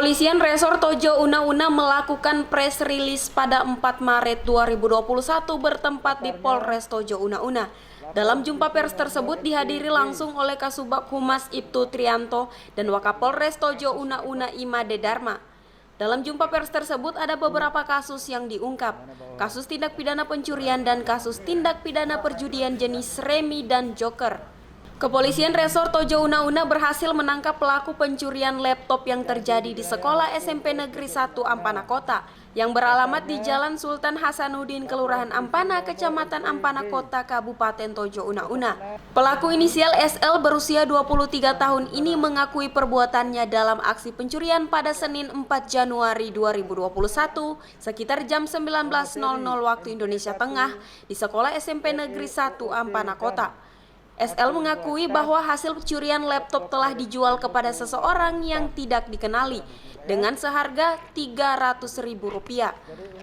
Kepolisian Resor Tojo Una-Una melakukan press release pada 4 Maret 2021 bertempat di Polres Tojo Una-Una. Dalam jumpa pers tersebut dihadiri langsung oleh Kasubag Humas Ibtu Trianto dan Wakapolres Tojo Una-Una Imade Dharma. Dalam jumpa pers tersebut ada beberapa kasus yang diungkap, kasus tindak pidana pencurian dan kasus tindak pidana perjudian jenis remi dan joker. Kepolisian Resor Tojo Una-Una berhasil menangkap pelaku pencurian laptop yang terjadi di Sekolah SMP Negeri 1 Ampana Kota yang beralamat di Jalan Sultan Hasanuddin, Kelurahan Ampana, Kecamatan Ampana Kota, Kabupaten Tojo Una-Una. Pelaku inisial SL berusia 23 tahun ini mengakui perbuatannya dalam aksi pencurian pada Senin 4 Januari 2021 sekitar jam 19.00 waktu Indonesia Tengah di Sekolah SMP Negeri 1 Ampana Kota. SL mengakui bahwa hasil curian laptop telah dijual kepada seseorang yang tidak dikenali dengan seharga Rp300.000.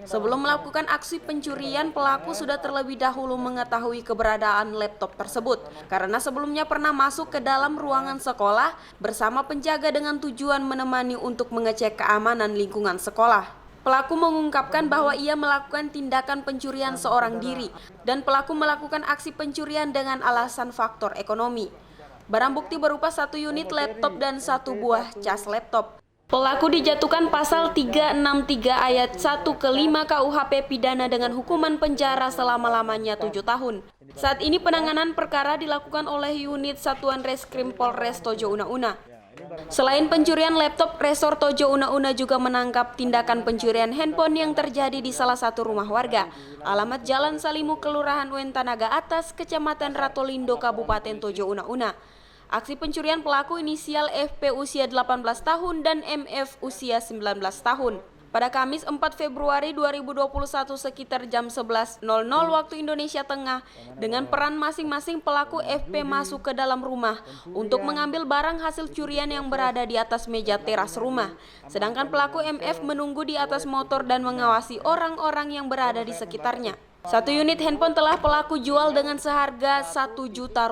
Sebelum melakukan aksi pencurian, pelaku sudah terlebih dahulu mengetahui keberadaan laptop tersebut karena sebelumnya pernah masuk ke dalam ruangan sekolah bersama penjaga dengan tujuan menemani untuk mengecek keamanan lingkungan sekolah. Pelaku mengungkapkan bahwa ia melakukan tindakan pencurian seorang diri dan pelaku melakukan aksi pencurian dengan alasan faktor ekonomi. Barang bukti berupa 1 unit laptop dan 1 buah cas laptop. Pelaku dijatuhkan pasal 363 ayat 1 ke 5 KUHP pidana dengan hukuman penjara selama-lamanya 7 tahun. Saat ini penanganan perkara dilakukan oleh unit Satuan Reskrim Polres Tojo Una-Una. Selain pencurian laptop, Resor Tojo Una-Una juga menangkap tindakan pencurian handphone yang terjadi di salah satu rumah warga. Alamat Jalan Salimu, Kelurahan Wentanaga Atas, Kecamatan Ratolindo, Kabupaten Tojo Una-Una. Aksi pencurian pelaku inisial FP usia 18 tahun dan MF usia 19 tahun. Pada Kamis 4 Februari 2021 sekitar jam 11.00 waktu Indonesia Tengah, dengan peran masing-masing pelaku FP masuk ke dalam rumah untuk mengambil barang hasil curian yang berada di atas meja teras rumah. Sedangkan pelaku MF menunggu di atas motor dan mengawasi orang-orang yang berada di sekitarnya. 1 unit handphone telah pelaku jual dengan seharga Rp1 juta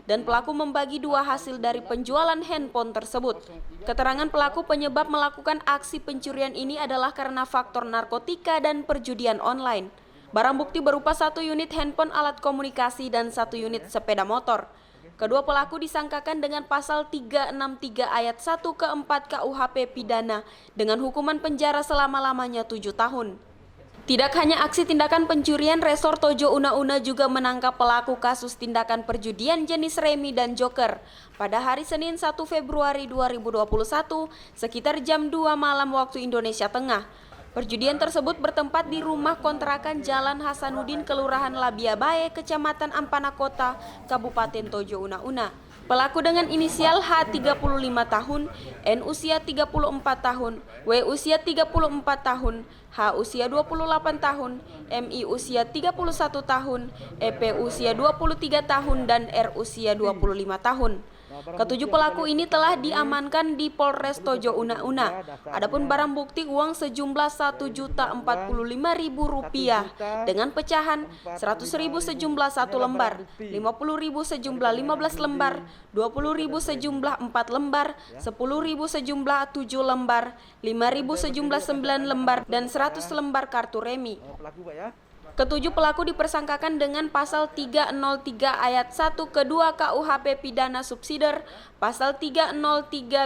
dan pelaku membagi 2 hasil dari penjualan handphone tersebut. Keterangan pelaku penyebab melakukan aksi pencurian ini adalah karena faktor narkotika dan perjudian online. Barang bukti berupa 1 unit handphone alat komunikasi dan 1 unit sepeda motor. Kedua pelaku disangkakan dengan pasal 363 ayat 1 ke 4 KUHP pidana dengan hukuman penjara selama-lamanya 7 tahun. Tidak hanya aksi tindakan pencurian, Resor Tojo Una-Una juga menangkap pelaku kasus tindakan perjudian jenis remi dan joker pada hari Senin 1 Februari 2021 sekitar jam 2 malam waktu Indonesia Tengah. Perjudian tersebut bertempat di rumah kontrakan Jalan Hasanuddin, Kelurahan Labiabae, Kecamatan Ampana Kota, Kabupaten Tojo Una-Una. Pelaku dengan inisial H 35 tahun, N usia 34 tahun, W usia 34 tahun, H usia 28 tahun, MI usia 31 tahun, EP usia 23 tahun, dan R usia 25 tahun. Ketujuh pelaku ini telah diamankan di Polres Tojo Una-Una. Adapun barang bukti uang sejumlah Rp1.045.000 dengan pecahan Rp100.000 sejumlah 1 lembar, Rp50.000 sejumlah 15 lembar, Rp20.000 sejumlah 4 lembar, Rp10.000 sejumlah 7 lembar, Rp5.000 sejumlah 9 lembar, dan 100 lembar kartu remi. Ketujuh pelaku dipersangkakan dengan pasal 303 ayat 1 ke 2 KUHP pidana subsidiar, pasal 303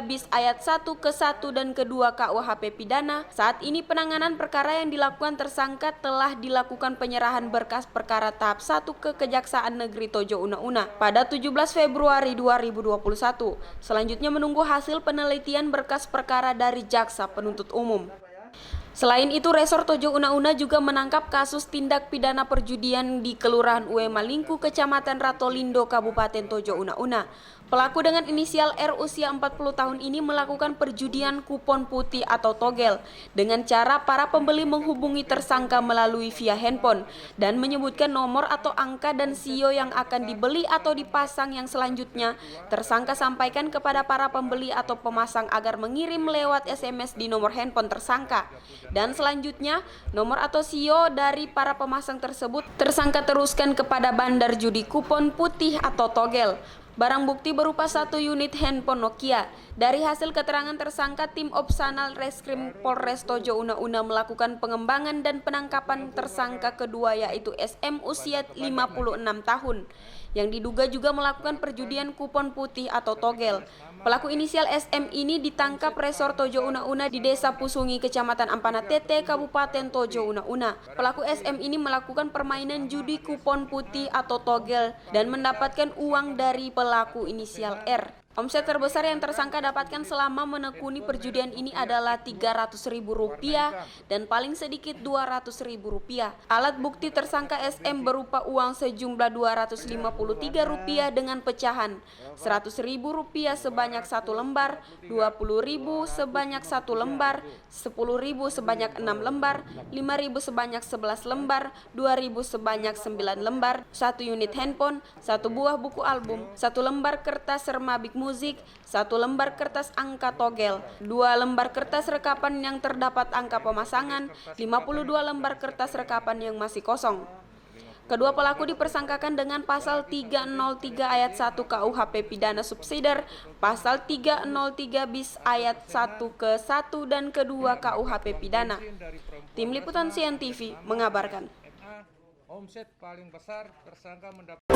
bis ayat 1 ke 1 dan ke-2 KUHP pidana. Saat ini penanganan perkara yang dilakukan tersangka telah dilakukan penyerahan berkas perkara tahap 1 ke Kejaksaan Negeri Tojo Una-Una pada 17 Februari 2021. Selanjutnya menunggu hasil penelitian berkas perkara dari Jaksa Penuntut Umum. Selain itu, Resor Tojo Una-Una juga menangkap kasus tindak pidana perjudian di Kelurahan Uwe Malingku, Kecamatan Ratolindo, Kabupaten Tojo Una-Una. Pelaku dengan inisial R usia 40 tahun ini melakukan perjudian kupon putih atau togel dengan cara para pembeli menghubungi tersangka melalui via handphone dan menyebutkan nomor atau angka dan sio yang akan dibeli atau dipasang yang selanjutnya tersangka sampaikan kepada para pembeli atau pemasang agar mengirim lewat SMS di nomor handphone tersangka. Dan selanjutnya nomor atau sio dari para pemasang tersebut tersangka teruskan kepada bandar judi kupon putih atau togel. Barang bukti berupa 1 unit handphone Nokia. Dari hasil keterangan tersangka, tim Opsanal Reskrim Polres Tojo Una-Una melakukan pengembangan dan penangkapan tersangka kedua yaitu SM usia 56 tahun yang diduga juga melakukan perjudian kupon putih atau togel. Pelaku inisial SM ini ditangkap Resor Tojo Una-Una di Desa Pusungi, Kecamatan Ampana Tete, Kabupaten Tojo Una-Una. Pelaku SM ini melakukan permainan judi kupon putih atau togel dan mendapatkan uang dari pelaku inisial R. Omset terbesar yang tersangka dapatkan selama menekuni perjudian ini adalah Rp300.000 dan paling sedikit Rp200.000. Alat bukti tersangka SM berupa uang sejumlah Rp253 dengan pecahan Rp100.000 sebanyak 1 lembar, Rp20.000 sebanyak 1 lembar, Rp10.000 sebanyak 6 lembar, Rp5.000 sebanyak 11 lembar, Rp2.000 sebanyak 9 lembar, 1 unit handphone, 1 buah buku album, 1 lembar kertas sermabik musik, 1 lembar kertas angka togel, 2 lembar kertas rekapan yang terdapat angka pemasangan, 52 lembar kertas rekapan yang masih kosong. Kedua pelaku dipersangkakan dengan pasal 303 ayat 1 KUHP pidana subsidiar, pasal 303 bis ayat 1 ke 1 dan kedua KUHP pidana. Tim Liputan CNTV mengabarkan. Omset paling besar tersangka mendapat